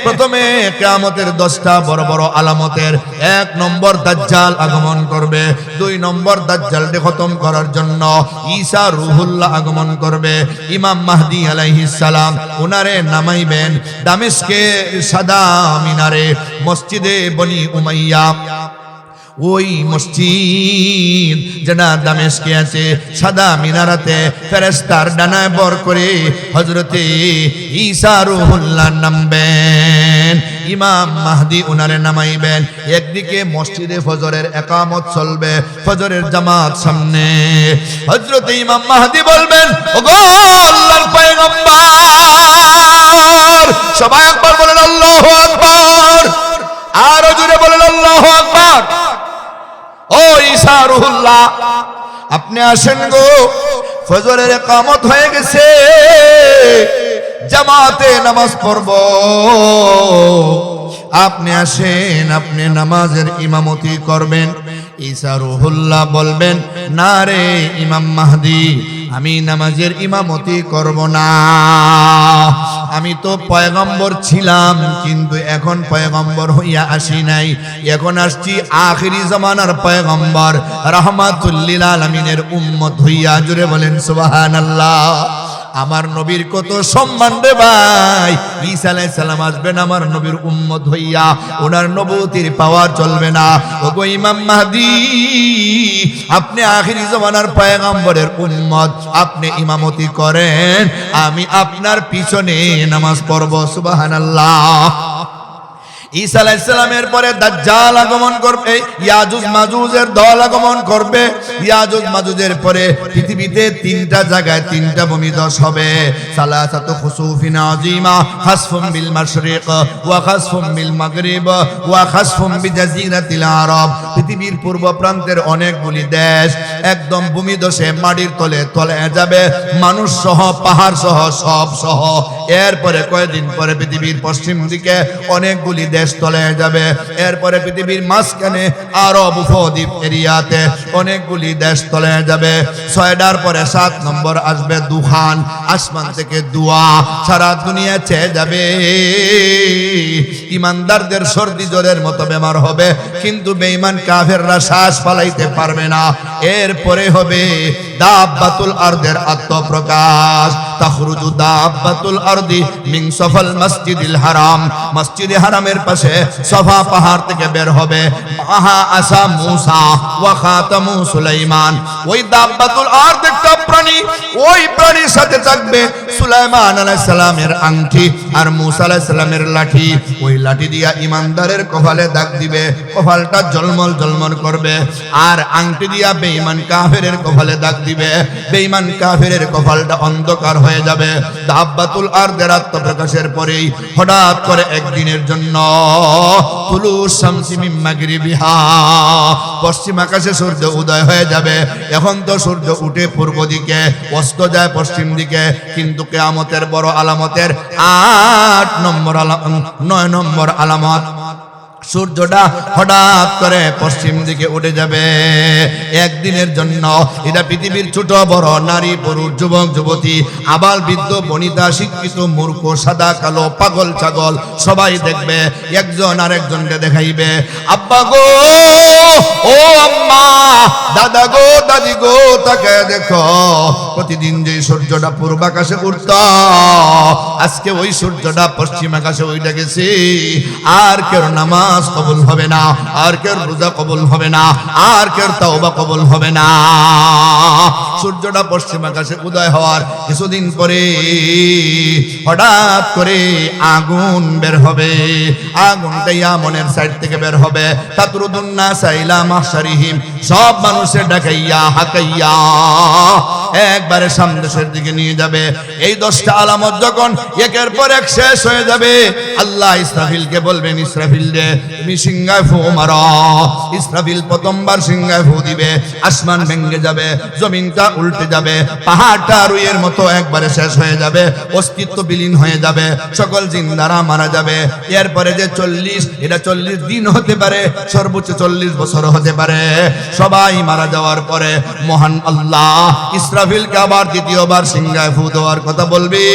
প্রথমে কিয়ামতের 10টা বড় বড় আলামতের 1 নম্বর দাজ্জাল আগমন করবে, 2 নম্বর দাজ্জালকে খতম করার জন্য ঈসা রূহুল্লাহ আগমন করবে। ইমাম মাহদী আলাইহিস সালাম উনারে নামাইবেন দামেস্কের সাদা মিনারে মসজিদে বনি উমাইয়া, ওই মসজিদ যেটা দামেস্কে আছে, সাদা মিনারাতে ফেরেশতার ডানায় বর করে হযরতে ঈসা রূহুল্লাহ নামবেন। ইমাম মাহদী উনারে নামাইবেন। একদিকে মসজিদে ফজরের একামত চলবে, ফজরের জামাত সামনে। হযরতে ইমাম মাহদী বলবেন, ওগো আল্লাহর পয়গম্বর, সবাই একবার বলেন আল্লাহু আকবার, আরো জোরে বলেন আল্লাহু আকবার। ও ঈসা রূহুল্লাহ, আপনি আসেন গো, ফজরের ইকামত হয়ে গেছে, জামাতে নামাজ পড়ব, আপনি আসেন, আপনি নামাজের ইমামতি করবেন। ঈসা রূহুল্লাহ বলবেন, না রে ইমাম মাহদী, আমি নামাজের ইমামতি করব না। আমি তো পয়গম্বর ছিলাম, কিন্তু এখন পয়গম্বর হইয়া আসি নাই, এখন আসছি আখিরি জামানার পয়গম্বর রাহমাতুল লিল আলামিনের উম্মত হইয়া। জোরে বলেন সুবহানাল্লাহ। আমার নবীর কত সম্মান রে ভাই। ঈসা আলাইহিস সালাম আসবেন আমার নবীর উম্মত হইয়া, ওনার নবুয়তির পাওয়ার চলবে না। ওগো ইমাম মাহদী, আপনি আখিরি জামানার পয়গম্বরের উম্মত, আপনি ইমামতি করেন, আমি আপনার পিছনে নামাজ পড়ব। সুবহানাল্লাহ। ঈসা আলাইহিস সালামের পরে দাজ্জাল আগমন করবে, ইয়াজুজ মাজুজের দল আগমন করবে। ইয়াজুজ মাজুজের পরে পৃথিবীতে 3টা জায়গায় 3টা ভূমিধস হবে। সালাসাতু খুসুফিন আযীমা, খাসফুম বিল মাশরিক ওয়া খাসফুম বিল মাগরিব ওয়া খাসফুম বিজাজিরাতিল আরব। পৃথিবীর পূর্ব প্রান্তের অনেকগুলি দেশ একদম ভূমিধসে মাটির তলে তলে যাবে, মানুষ সহ, পাহাড় সহ, সব সহ। এরপরে কয়েকদিন পরে পৃথিবীর পশ্চিম দিকে অনেকগুলি দেশ তলে যাবে। এরপরে পৃথিবীর মাঝখানে আরব উপদ্বীপ এরিয়াতে অনেকগুলি দেশ তলে যাবে। 6টার পরে 7 নম্বর আসবে দুখান, আসমান থেকে দুয়া, সারা দুনিয়া চেয়ে যাবে। ইমানদারদের সর্দি জ্বরের মতো বেমার হবে, কিন্তু বেঈমান কাফেররা শ্বাস ফালাইতে পারবে না। এরপরে হবে দাব্বাতুল আরদের আত্মপ্রকাশ। তাখরুজু দাব্বাতুল আরদি মিন সফাল মসজিদিল হারাম, মসজিদে হারামের পাশে সফা পাহাড় থেকে বের হবে। মাহা আসা মুসা ওয়া খাতামু সুলাইমান। ওই দাব্বাতুল আরদ একটা প্রাণী, ওই প্রাণীর সাথে থাকবে সুলাইমান আলাইহিস সালামের আংটি আর মুসা আলাইহিস সালামের লাঠি। ওই লাঠি দিয়া ইমানদারের কপালে দাগ দিবে, কপালটা ঝলমল ঝলমল করবে। আর আংটি দিয়া বেঈমান কাফেরের কপালে দাগ দিবে, বেঈমান কাফেরের কপালটা অন্ধকার হয়ে যাবে। দাব্বাতুল আরদের আত্মপ্রকাশের পরেই হঠাৎ করে একদিনের জন্য তুলু শামসি মিন মাগরিবিহা, পশ্চিম আকাশে সূর্য উদয় হয়ে যাবে। এখন তো সূর্য উঠে পূর্ব দিকে, অস্ত যায় পশ্চিম দিকে, কিন্তু কিয়ামতের বড় আলামতের 8 নম্বর 9 নম্বর আলামত, সূর্যটা হঠাৎ করে পশ্চিম দিকে উঠে যাবে একদিনের জন্য। এটা পৃথিবীর ছোট বড়, নারী পুরুষ, যুবক যুবতী, আবাল বৃদ্ধ বনিতা, শিক্ষিত মূর্খ, সাদা কালো, পাগল ছাগল সবাই দেখবে। একজন আরেকজনকে দেখাইবে, আব্বা গো, ও আম্মা, দাদা গো, দাদি গো তাকায় দেখো, প্রতিদিন যে সূর্যটা পূর্ব আকাশে উঠত, আজকে ওই সূর্যটা পশ্চিম আকাশে উঠে গেছে। আর কেউ নামাজ কবুল হবে না, আর কেউ রোজা কবুল হবে না, আর কেউ তাওবা কবুল হবে না। সূর্যটা পশ্চিম আকাশে উদয় হওয়ার কিছুদিন পরে হঠাৎ করে আগুন বের হবে। আগুনটা ইয়ামনের সাইড থেকে বের হবে। তাতরুদুন নাসা ইলা মাহশারিহিম, সব মানুষের ডাকাইয়া হাকাইয়া একবারে সামনের দিকে নিয়ে যাবে। এই 10টা আলামত যখন একের পর এক শেষ হয়ে যাবে, আল্লাহ ইসরাফিলকে বলবেন, ইসরাফিল রে তুমি সিংহায় ফু মারো। ইসরাফিল প্রথমবার সিংহায় ফু দিবে, আসমান ভেঙে যাবে, জমিনটা উল্টে যাবে, পাহাড়টা রুইয়ের মতো একবারে শেষ হয়ে যাবে, অস্তিত্ব বিলীন হয়ে যাবে, সকল জিন্দারা মারা যাবে। এরপরে যে 40, এটা 40 দিন হতে পারে, সর্বোচ্চ 40 বছর হতে পারে। সবাই মারা যাওয়ার পরে মহান আল্লাহ ইসরাফিলকে আবার দ্বিতীয়বার সিংহায় ফু দেওয়ার কথা বলবি,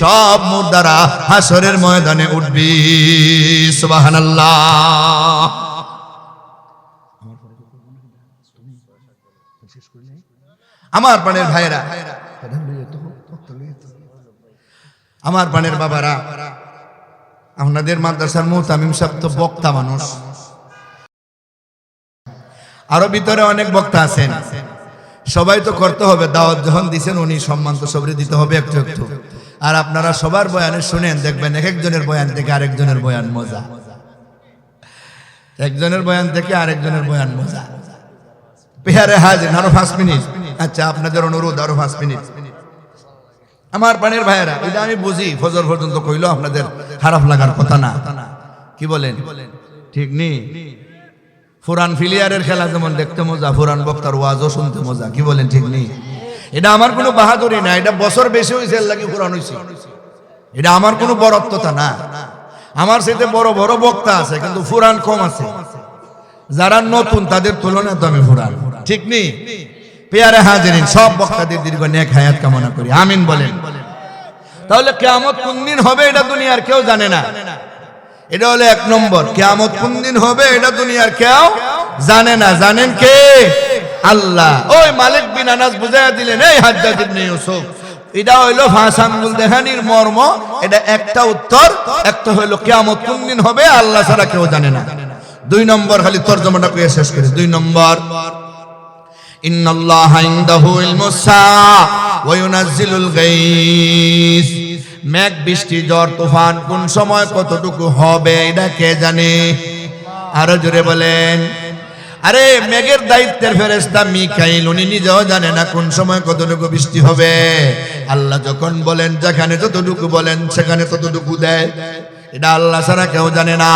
সব মুর্দারা হাসরের ময়দানে উঠবি। সুবহানাল্লাহ। আমার প্রাণের ভাইরা, আমার প্রাণের বাবারা, আপনাদের মাদ্রাসার মুহতামিম সাহেব তো বক্তা মানুষ, আরো ভিতরে অনেক বক্তা আছেন, সবাই তো করতে হবে। দাওয়াত যখন দিচ্ছেন উনি সম্মান তো সবরে দিতে হবে একটু একটু। আর আপনারা সবার বয়ানে শুনেন, দেখবেন এক একজনের বয়ান থেকে আরেকজনের বয়ান মজা, একজনের বয়ান থেকে আরেকজনের বয়ান মজা। পেয়ারে হাজির, আরো 5 মিনিট। আচ্ছা, আপনাদের অনুরোধ আরো 5 মিনিট। আমার প্রাণের ভাইয়েরা, এটা আমি বুঝি, ফজর পর্যন্ত কইলো আপনাদের খারাপ লাগার কথা না, কি বলেন? ঠিক নেই? ফুরান ফিলিয়ারের খেলা যেমন দেখতে মজা, ফুরান বক্তার ওয়াজও শুনতে মজা, কি বলেন? ঠিক নেই? এটা আমার কোনো বাহাদুরি না, এটা বছর বেশি হয়েছে এর লাগে ফুরান হয়েছে, এটা আমার কোনো বরত্বতা না। আমার সাথে বড় বড় বক্তা আছে, কিন্তু ফুরান কম আছে। যারা নতুন তাদের তুলনায় তো আমি ফুরান, ঠিক নেই? পেয়ারে হাজিরিন, সব বক্তাদের দীর্ঘ নেক হায়াত কামনা করি, আমিন বলেন। তাহলে কিয়ামত কোন দিন হবে এটা দুনিয়ার কেউ জানে না। এটা হলো 1 নম্বর। কিয়ামত কোন দিন হবে এটা দুনিয়ার কেউ জানে না। জানেন কে? আল্লাহ। ওই মালিক বিন আনাস বুঝাইয়া দিলেন, এই হাজ্জাজ ইবনে ইউসুফ, এটা হইলো 5 আঙ্গুল দেখানির মর্ম। এটা একটা উত্তর, একটা হইলো কিয়ামত কোন দিন হবে আল্লাহ ছাড়া কেউ জানে না। 2 নম্বর, খালি তরজমাটা কইয়া শেষ করি। 2 নম্বর, ইন্নাল্লাহা ইনদাহু ইলমুস সাআ ওয়া ইউনাজ্জিলুল গায়স। মেঘ, বৃষ্টি, ঝড়, তুফান কোন সময় কতটুকু হবে এটা কে জানে? আরো জোরে বলেন। আরে মেঘের দায়িত্বের ফেরেশতা মিকাইল, উনি নিজেও জানে না কোন সময় কতটুকু বৃষ্টি হবে। আল্লাহ যখন বলেন, যেখানে যতটুকু বলেন সেখানে ততটুকু দেয়। এটা আল্লাহ ছাড়া কেউ জানে না।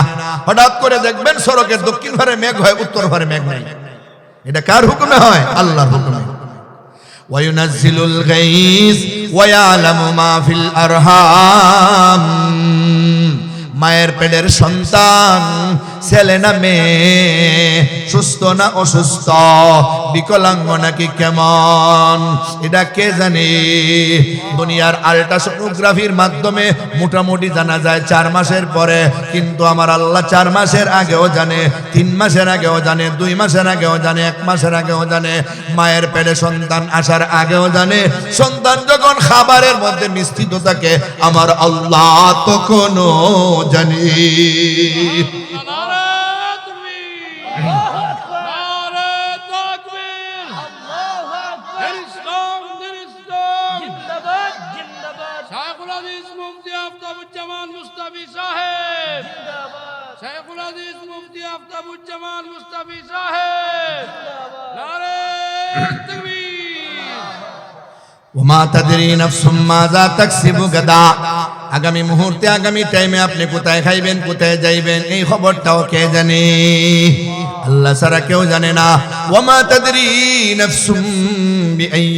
হঠাৎ করে দেখবেন সড়কের দক্ষিণ ধারে মেঘ হয়, উত্তর ধারে মেঘ নাই। এটা কার হুকুমে হয়? আল্লাহর হুকুমে। ওয়ায়ুনাজ্জিলুল গায়স ওয়া ইয়ালামু মা ফিল আরহাম। মায়ের পেটের সন্তান, ছেলে না মেয়ে, সুস্থ না অসুস্থ, বিকলাঙ্গ নাকি কেমন, এটা কে জানে? দুনিয়ার আল্ট্রাসোনোগ্রাফির মাধ্যমে মোটামুটি জানা যায় 4 মাসের পরে, কিন্তু আমার আল্লাহ 4 মাসের আগেও জানে, 3 মাসের আগেও জানে, 2 মাসের আগেও জানে, 1 মাসের আগেও জানে, মায়ের পেটে সন্তান আসার আগেও জানে। সন্তান যখন খাবারের মধ্যে মিশ্রিত থাকে আমার আল্লাহ তখনও জানি। ওমা তাদরি নাফসুম মাযা তাকসিবু গাদা। আগামী মুহূর্তে, আগামী টাইমে আপনি কোথায় খাইবেন, কোথায় যাইবেন, এই খবরটাও কে জানে? আল্লাহ ছাড়া কেউ জানে না। ওমা তাদরি নাফসুম বিআই